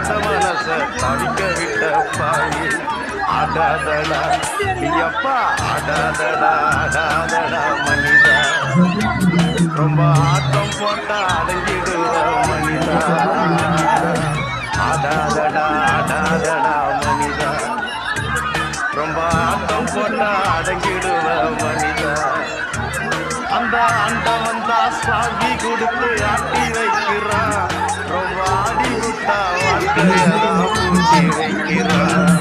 பட்ட மனச தவிக்க விட்ட பாவி ஆடாதடா நீயப்பா ஆடாதடா ஆடாதடா மனிதா ரொம்ப ஆட்டம் போட்டா அடங்கிடுவ மனிதா ஆடாதடா ஆடாதடா மனிதா ரொம்ப ஆட்டம் போட்டா அடங்கிடுவ மனிதா அந்த ஆண்டவன் தான் சாவி கொடுத்து ஆட்டி வைக்கிறான் ரொம்ப ஆடி விட்டா வாழ்க்கையா பூட்டி வைக்கிறான்